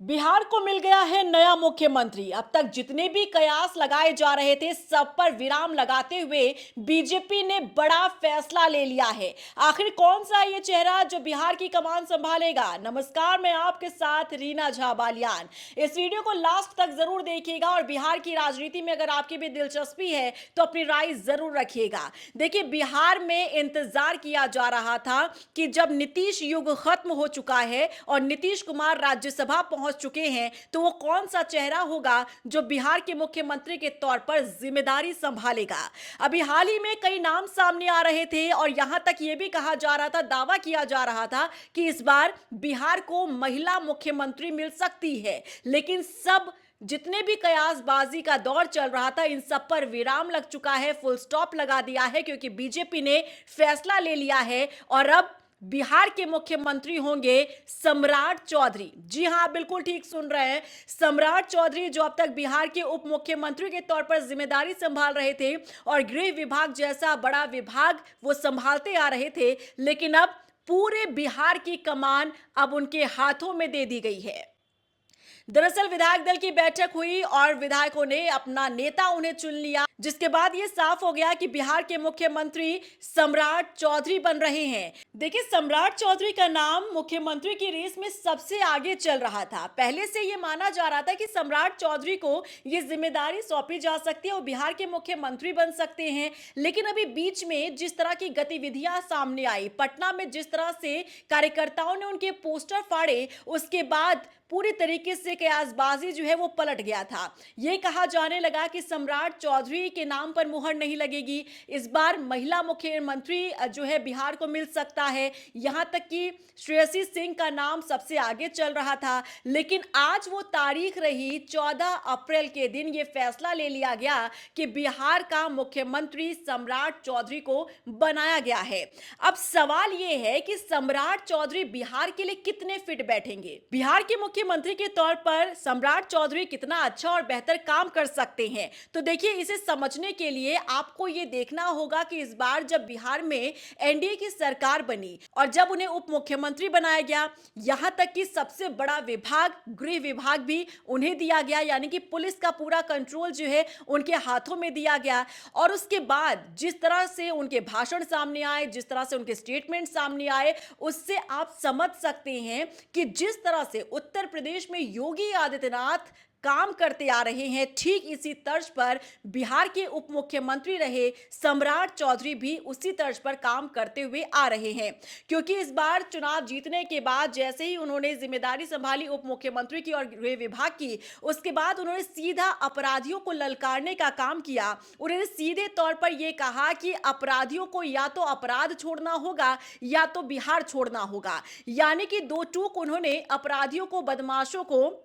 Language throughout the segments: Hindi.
बिहार को मिल गया है नया मुख्यमंत्री। अब तक जितने भी कयास लगाए जा रहे थे सब पर विराम लगाते हुए बीजेपी ने बड़ा फैसला ले लिया है। आखिर कौन सा ये चेहरा जो बिहार की कमान संभालेगा? नमस्कार, मैं आपके साथ रीना झा बालियान। इस वीडियो को लास्ट तक जरूर देखिएगा और बिहार की राजनीति में अगर आपकी भी दिलचस्पी है तो अपनी राय जरूर रखिएगा। देखिए, बिहार में इंतजार किया जा रहा था कि जब नीतीश युग खत्म हो चुका है और नीतीश कुमार राज्यसभा पहुंच चुके हैं तो वो कौन सा चेहरा होगा जो बिहार के मुख्यमंत्री के तौर पर जिम्मेदारी संभालेगा। अभी हाल ही में कई नाम सामने आ रहे थे और यहां तक यह भी कहा जा रहा था, दावा किया जा रहा था कि इस बार बिहार को महिला मुख्यमंत्री मिल सकती है। लेकिन सब जितने भी कयासबाजी का दौर चल रहा था इन सब पर विराम लग चुका है, फुल स्टॉप लगा दिया है, क्योंकि बीजेपी ने फैसला ले लिया है और अब बिहार के मुख्यमंत्री होंगे सम्राट चौधरी। जी हां, बिल्कुल ठीक सुन रहे हैं, सम्राट चौधरी, जो अब तक बिहार के उप मुख्यमंत्री के तौर पर जिम्मेदारी संभाल रहे थे और गृह विभाग जैसा बड़ा विभाग वो संभालते आ रहे थे, लेकिन अब पूरे बिहार की कमान अब उनके हाथों में दे दी गई है। दरअसल विधायक दल की बैठक हुई और विधायकों ने अपना नेता उन्हें चुन लिया, जिसके बाद यह साफ हो गया कि बिहार के मुख्यमंत्री सम्राट चौधरी बन रहे हैं। देखिए, सम्राट चौधरी का नाम मुख्यमंत्री की रेस में सबसे आगे चल रहा था। पहले से यह माना जा रहा था कि सम्राट चौधरी को यह जिम्मेदारी सौंपी जा सकती है और बिहार के मुख्यमंत्री बन सकते हैं। लेकिन अभी बीच में जिस तरह की गतिविधियां सामने आई, पटना में जिस तरह से कार्यकर्ताओं ने उनके पोस्टर फाड़े, उसके बाद पूरी तरीके से कयासबाजी जो है वो पलट गया था। ये कहा जाने लगा कि सम्राट चौधरी के नाम पर मुहर नहीं लगेगी, इस बार महिला मुख्यमंत्री जो है बिहार को मिल सकता है। यहां तक कि श्रेयसी सिंह का नाम सबसे आगे चल रहा था। लेकिन आज वो तारीख रही, 14 अप्रैल के दिन ये फैसला ले लिया गया कि बिहार का मुख्यमंत्री सम्राट चौधरी को बनाया गया है। अब सवाल ये है कि सम्राट चौधरी बिहार के लिए कितने फिट बैठेंगे। बिहार के मुख्यमंत्री के तौर पर सम्राट चौधरी कितना अच्छा और बेहतर काम कर सकते हैं। तो देखिए, इसे समझने के लिए आपको यह देखना होगा कि इस बार जब बिहार में एनडीए की सरकार बनी और जब उन्हें उप मुख्यमंत्री बनाया गया, यहां तक कि सबसे बड़ा विभाग गृह विभाग भी उन्हें दिया गया, यानी कि पुलिस का पूरा कंट्रोल जो है उनके हाथों में दिया गया। और उसके बाद जिस तरह से उनके भाषण सामने आए, जिस तरह से उनके स्टेटमेंट सामने आए, उससे आप समझ सकते हैं कि जिस तरह से उत्तर प्रदेश में योगी आदित्यनाथ काम करते आ रहे हैं, ठीक इसी तर्ज पर बिहार के उप मुख्यमंत्री रहे सम्राट चौधरी भी उसी तर्ज पर काम करते हुए आ रहे हैं। क्योंकि इस बार चुनाव जीतने के बाद जैसे ही उन्होंने जिम्मेदारी संभाली उप मुख्यमंत्री की और गृह विभाग की, उसके बाद उन्होंने सीधा अपराधियों को ललकारने का काम किया। उन्होंने सीधे तौर पर यह कहा कि अपराधियों को या तो अपराध छोड़ना होगा या तो बिहार छोड़ना होगा। यानी कि दो टूक उन्होंने अपराधियों को, बदमाशों को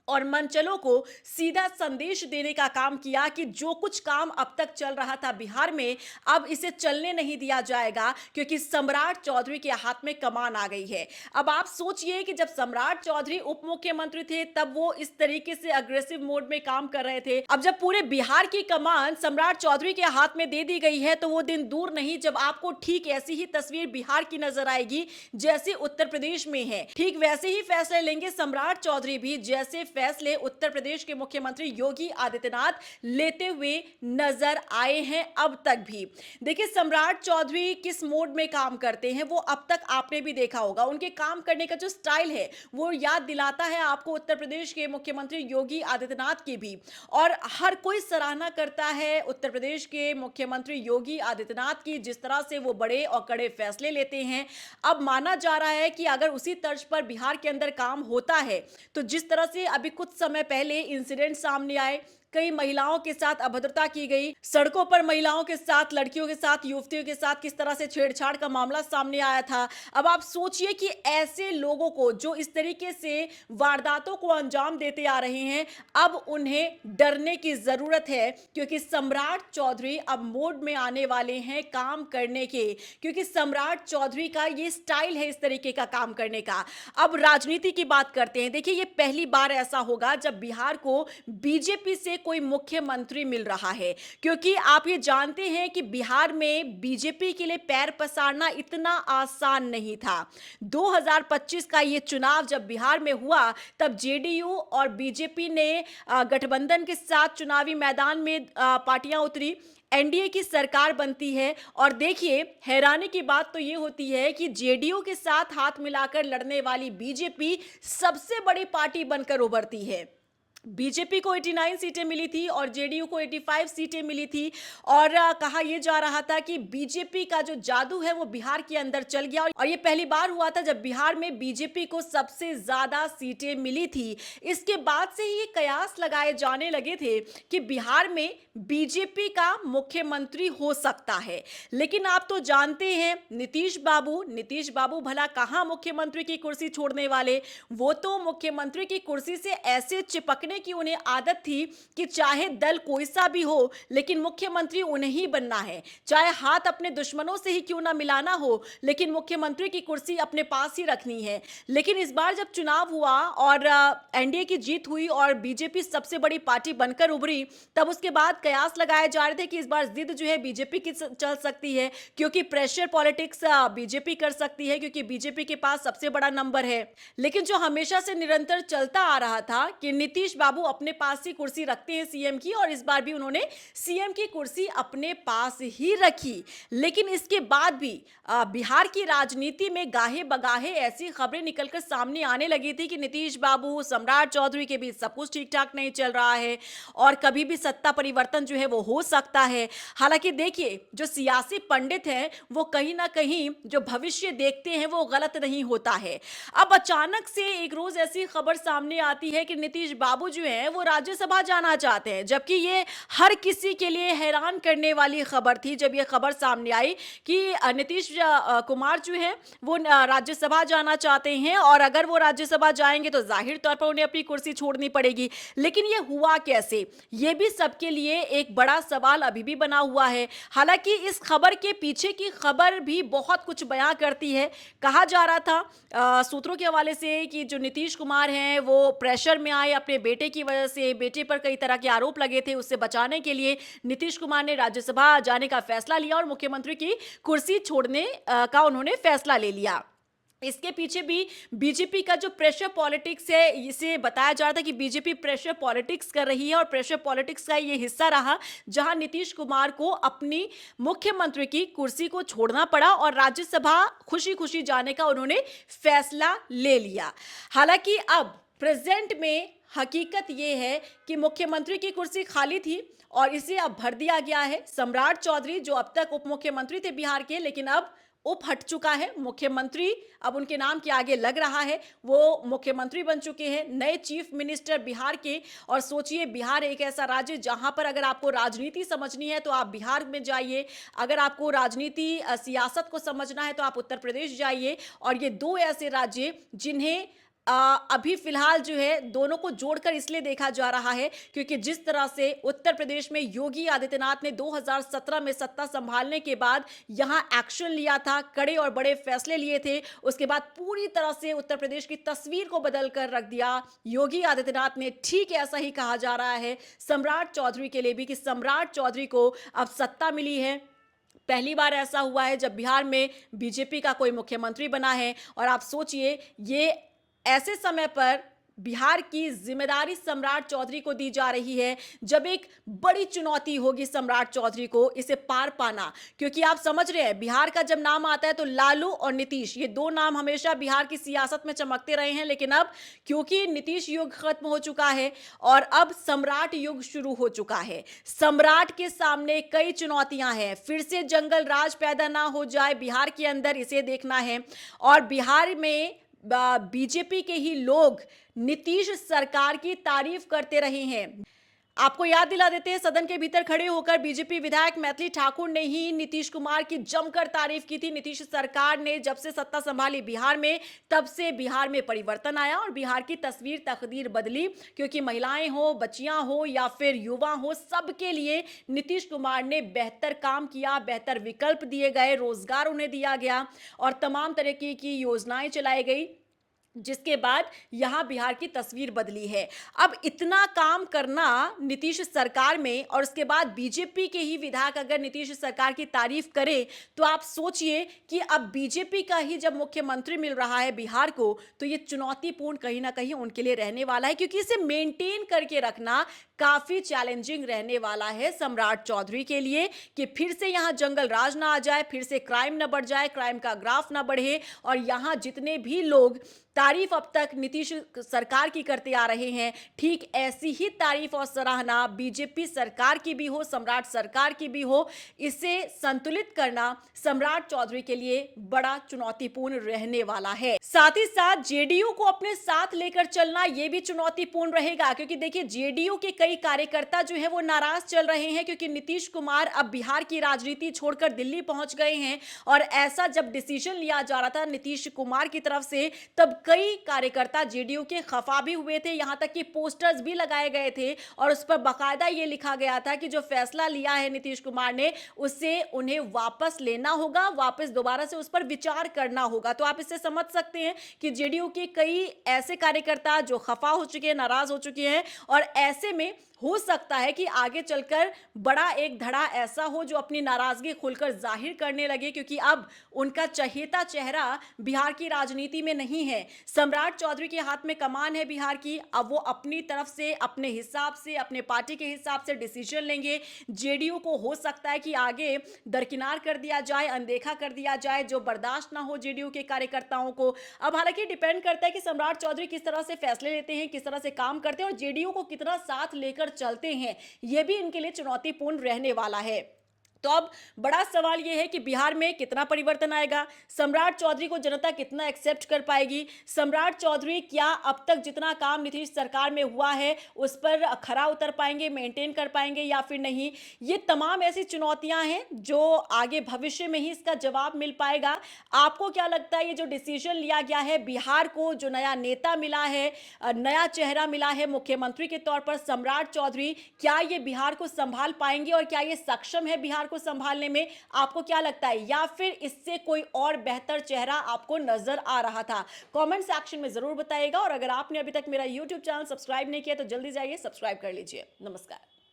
और मनचलों को सीधा संदेश देने का काम किया कि जो कुछ काम अब तक चल रहा था बिहार में, अब इसे चलने नहीं दिया जाएगा, क्योंकि सम्राट चौधरी के हाथ में कमान आ गई है। अब आप सोचिए कि जब सम्राट चौधरी उप मुख्यमंत्री थे तब वो इस तरीके से अग्रेसिव मोड में काम कर रहे थे। अब जब पूरे बिहार की कमान सम्राट चौधरी के हाथ में दे दी गई है तो वो दिन दूर नहीं जब आपको ठीक ऐसी ही तस्वीर बिहार की नजर आएगी जैसे उत्तर प्रदेश में है। ठीक वैसे ही फैसले लेंगे सम्राट चौधरी भी जैसे फैसले उत्तर प्रदेश के मुख्यमंत्री योगी आदित्यनाथ लेते हुए नजर आए हैं अब तक भी। देखिए, सम्राट चौधरी किस मोड में काम करते हैं वो अब तक आपने भी देखा होगा। उनके काम करने का जो स्टाइल है वो याद दिलाता है आपको उत्तर प्रदेश के मुख्यमंत्री योगी आदित्यनाथ की भी। और हर कोई सराहना करता है उत्तर प्रदेश के मुख्यमंत्री योगी आदित्यनाथ की, जिस तरह से वो बड़े और कड़े फैसले लेते हैं। अब माना जा रहा है कि अगर उसी तर्ज पर बिहार के अंदर काम होता है तो जिस तरह से अभी कुछ समय पहले इंसिडेंट सामने आए, कई महिलाओं के साथ अभद्रता की गई, सड़कों पर महिलाओं के साथ, लड़कियों के साथ, युवतियों के साथ किस तरह से छेड़छाड़ का मामला सामने आया था। अब आप सोचिए कि ऐसे लोगों को जो इस तरीके से वारदातों को अंजाम देते आ रहे हैं, अब उन्हें डरने की जरूरत है, क्योंकि सम्राट चौधरी अब मोड में आने वाले हैं काम करने के, क्योंकि सम्राट चौधरी का ये स्टाइल है इस तरीके का काम करने का। अब राजनीति की बात करते हैं। देखिए, ये पहली बार ऐसा होगा जब बिहार को बीजेपी से कोई मुख्यमंत्री मिल रहा है, क्योंकि आप ये जानते हैं कि बिहार में बीजेपी के लिए पैर पसारना इतना आसान नहीं था। 2025 का ये चुनाव जब बिहार में हुआ, तब जेडीयू और बीजेपी ने गठबंधन के साथ चुनावी मैदान में पार्टियां उतरी, एनडीए की सरकार बनती है। और देखिए, हैरानी की बात तो ये होती है कि जेडीयू के साथ हाथ मिलाकर लड़ने वाली बीजेपी सबसे बड़ी पार्टी बनकर उभरती है। बीजेपी को 89 सीटें मिली थी और जेडीयू को 85 सीटें मिली थी। और कहा यह जा रहा था कि बीजेपी का जो जादू है वो बिहार के अंदर चल गया, और ये पहली बार हुआ था जब बिहार में बीजेपी को सबसे ज्यादा सीटें मिली थी। इसके बाद से ही ये कयास लगाए जाने लगे थे कि बिहार में बीजेपी का मुख्यमंत्री हो सकता है। लेकिन आप तो जानते हैं नीतीश बाबू भला कहां मुख्यमंत्री की कुर्सी छोड़ने वाले। वो तो मुख्यमंत्री की कुर्सी से ऐसे चिपकने की उन्हें आदत थी कि चाहे दल कोई सा भी हो, लेकिन मुख्यमंत्री उन्हें ही बनना है। चाहे हाथ अपने दुश्मनों से ही क्यों ना मिलाना हो, लेकिन मुख्यमंत्री की कुर्सी अपने पास ही रखनी है। लेकिन इस बार जब चुनाव हुआ और एनडीए की जीत हुई और बीजेपी सबसे बड़ी पार्टी बनकर उभरी, तब उसके बाद कयास लगाए जा रहे थे कि इस बार जिद जो है बीजेपी की चल सकती है, क्योंकि प्रेशर पॉलिटिक्स बीजेपी कर सकती है, क्योंकि बीजेपी के पास सबसे बड़ा नंबर है। लेकिन जो हमेशा से निरंतर चलता आ रहा था कि नीतीश बाबू अपने पास ही कुर्सी रखते हैं सीएम की, और इस बार भी उन्होंने सीएम की कुर्सी अपने पास ही रखी। लेकिन इसके बाद भी बिहार की राजनीति में गाहे बगाहे ऐसी खबरें निकलकर सामने आने लगी थी कि नीतीश बाबू सम्राट चौधरी के बीच सब कुछ ठीक ठाक नहीं चल रहा है और कभी भी सत्ता परिवर्तन जो है वो हो सकता है। हालांकि देखिए, जो सियासी पंडित हैं वो कहीं ना कहीं जो भविष्य देखते हैं वो गलत नहीं होता है। अब अचानक से एक रोज ऐसी खबर सामने आती है कि नीतीश बाबू जो है वो राज्यसभा जाना चाहते हैं, जबकि ये हर किसी के लिए हैरान करने वाली खबर थी जब ये खबर सामने आई कि नीतीश कुमार जो है वो राज्यसभा जाना चाहते हैं, और अगर वो राज्यसभा जाएंगे तो जाहिर तौर पर उन्हें अपनी कुर्सी छोड़नी पड़ेगी। लेकिन ये हुआ कैसे, ये भी सबके लिए एक बड़ा सवाल अभी भी बना हुआ है। हालांकि इस खबर के पीछे की खबर भी बहुत कुछ बयां करती है। कहा जा रहा था सूत्रों के हवाले से कि जो नीतीश कुमार हैं वो प्रेशर में आए अपने बेटे की वजह से, बेटे पर कई तरह के आरोप लगे थे, उससे बचाने के लिए नीतीश कुमार ने राज्यसभा जाने का फैसला लिया और मुख्यमंत्री की कुर्सी छोड़ने का उन्होंने फैसला ले लिया। इसके पीछे भी बीजेपी का जो प्रेशर पॉलिटिक्स है, इसे बताया जा रहा था कि बीजेपी प्रेशर पॉलिटिक्स कर रही है, और प्रेशर पॉलिटिक्स का ये हिस्सा रहा जहां नीतीश कुमार को अपनी मुख्यमंत्री की कुर्सी को छोड़ना पड़ा और राज्यसभा खुशी खुशी जाने का उन्होंने फैसला ले लिया। हालांकि अब प्रेजेंट में हकीकत यह है कि मुख्यमंत्री की कुर्सी खाली थी और इसे अब भर दिया गया है। सम्राट चौधरी जो अब तक उप मुख्यमंत्री थे बिहार के, लेकिन अब उप हट चुका है, मुख्यमंत्री अब उनके नाम के आगे लग रहा है, वो मुख्यमंत्री बन चुके हैं, नए चीफ मिनिस्टर बिहार के। और सोचिए, बिहार एक ऐसा राज्य जहां पर अगर आपको राजनीति समझनी है तो आप बिहार में जाइए, अगर आपको राजनीति सियासत को समझना है तो आप उत्तर प्रदेश जाइए। और ये दो ऐसे राज्य जिन्हें अभी फिलहाल जो है दोनों को जोड़कर इसलिए देखा जा रहा है क्योंकि जिस तरह से उत्तर प्रदेश में योगी आदित्यनाथ ने 2017 में सत्ता संभालने के बाद यहां एक्शन लिया था, कड़े और बड़े फैसले लिए थे, उसके बाद पूरी तरह से उत्तर प्रदेश की तस्वीर को बदल कर रख दिया योगी आदित्यनाथ ने। ठीक ऐसा ही कहा जा रहा है सम्राट चौधरी के लिए भी कि सम्राट चौधरी को अब सत्ता मिली है। पहली बार ऐसा हुआ है जब बिहार में बीजेपी का कोई मुख्यमंत्री बना है। और आप सोचिए, ये ऐसे समय पर बिहार की जिम्मेदारी सम्राट चौधरी को दी जा रही है जब एक बड़ी चुनौती होगी सम्राट चौधरी को इसे पार पाना। क्योंकि आप समझ रहे हैं, बिहार का जब नाम आता है तो लालू और नीतीश, ये दो नाम हमेशा बिहार की सियासत में चमकते रहे हैं। लेकिन अब क्योंकि नीतीश युग खत्म हो चुका है और अब सम्राट युग शुरू हो चुका है, सम्राट के सामने कई चुनौतियां हैं। फिर से जंगल राज पैदा ना हो जाए बिहार के अंदर, इसे देखना है। और बिहार में बीजेपी के ही लोग नीतीश सरकार की तारीफ करते रहे हैं। आपको याद दिला देते हैं, सदन के भीतर खड़े होकर बीजेपी विधायक मैथिली ठाकुर ने ही नीतीश कुमार की जमकर तारीफ की थी। नीतीश सरकार ने जब से सत्ता संभाली बिहार में, तब से बिहार में परिवर्तन आया और बिहार की तस्वीर तकदीर बदली। क्योंकि महिलाएं हो, बच्चियां हो या फिर युवा हो, सबके लिए नीतीश कुमार ने बेहतर काम किया, बेहतर विकल्प दिए गए, रोजगार उन्हें दिया गया और तमाम तरह की योजनाएं चलाई गई। जिसके बाद यहां बिहार की तस्वीर बदली है। अब इतना काम करना नीतीश सरकार में और उसके बाद बीजेपी के ही विधायक अगर नीतीश सरकार की तारीफ करें, तो आप सोचिए कि अब बीजेपी का ही जब मुख्यमंत्री मिल रहा है बिहार को, तो ये चुनौतीपूर्ण कहीं ना कहीं उनके लिए रहने वाला है, क्योंकि इसे मेंटेन करके रखना काफी चैलेंजिंग रहने वाला है सम्राट चौधरी के लिए, कि फिर से यहां जंगल राज ना आ जाए, फिर से क्राइम ना बढ़ जाए, क्राइम का ग्राफ ना बढ़े, और यहां जितने भी लोग तारीफ अब तक नीतीश सरकार की करते आ रहे हैं, ठीक ऐसी ही तारीफ और सराहना बीजेपी सरकार की भी हो, सम्राट सरकार की भी हो। इसे संतुलित करना सम्राट चौधरी के लिए बड़ा चुनौतीपूर्ण रहने वाला है। साथ ही साथ जेडीयू को अपने साथ लेकर चलना यह भी चुनौतीपूर्ण रहेगा, क्योंकि देखिए जेडीयू के कई कार्यकर्ता जो है वो नाराज चल रहे हैं, क्योंकि नीतीश कुमार अब बिहार की राजनीति छोड़कर दिल्ली पहुंच गए हैं। और ऐसा जब डिसीजन लिया जा रहा था नीतीश कुमार की तरफ से, तब कई कार्यकर्ता जेडीयू के खफा भी हुए थे, यहां तक कि पोस्टर्स भी लगाए गए थे और उस पर बाकायदा ये लिखा गया था कि जो फैसला लिया है नीतीश कुमार ने, उससे उन्हें वापस लेना होगा, वापस दोबारा से उस पर विचार करना होगा। तो आप इससे समझ सकते हैं कि जेडीयू के कई ऐसे कार्यकर्ता जो खफा हो चुके हैं, नाराज हो चुके हैं, और ऐसे में हो सकता है कि आगे चलकर बड़ा एक धड़ा ऐसा हो जो अपनी नाराजगी खुलकर जाहिर करने लगे, क्योंकि अब उनका चहेता चेहरा बिहार की राजनीति में नहीं है। सम्राट चौधरी के हाथ में कमान है बिहार की, अब वो अपनी तरफ से, अपने हिसाब से, अपने पार्टी के हिसाब से डिसीजन लेंगे। जेडीयू को हो सकता है कि आगे दरकिनार कर दिया जाए, अनदेखा कर दिया जाए, जो बर्दाश्त ना हो जेडीयू के कार्यकर्ताओं को। अब हालांकि डिपेंड करता है कि सम्राट चौधरी किस तरह से फैसले लेते हैं, किस तरह से काम करते हैं और जेडीयू को कितना साथ लेकर चलते हैं, यह भी इनके लिए चुनौतीपूर्ण रहने वाला है। तो अब बड़ा सवाल यह है कि बिहार में कितना परिवर्तन आएगा, सम्राट चौधरी को जनता कितना एक्सेप्ट कर पाएगी, सम्राट चौधरी क्या अब तक जितना काम नीतीश सरकार में हुआ है उस पर खरा उतर पाएंगे, मेंटेन कर पाएंगे या फिर नहीं। ये तमाम ऐसी चुनौतियां हैं जो आगे भविष्य में ही इसका जवाब मिल पाएगा। आपको क्या लगता है, ये जो डिसीजन लिया गया है, बिहार को जो नया नेता मिला है, नया चेहरा मिला है मुख्यमंत्री के तौर पर सम्राट चौधरी, क्या ये बिहार को संभाल पाएंगे और क्या ये सक्षम है बिहार को संभालने में? आपको क्या लगता है, या फिर इससे कोई और बेहतर चेहरा आपको नजर आ रहा था? कमेंट सेक्शन में जरूर बताइएगा। और अगर आपने अभी तक मेरा YouTube चैनल सब्सक्राइब नहीं किया तो जल्दी जाइए सब्सक्राइब कर लीजिए। नमस्कार।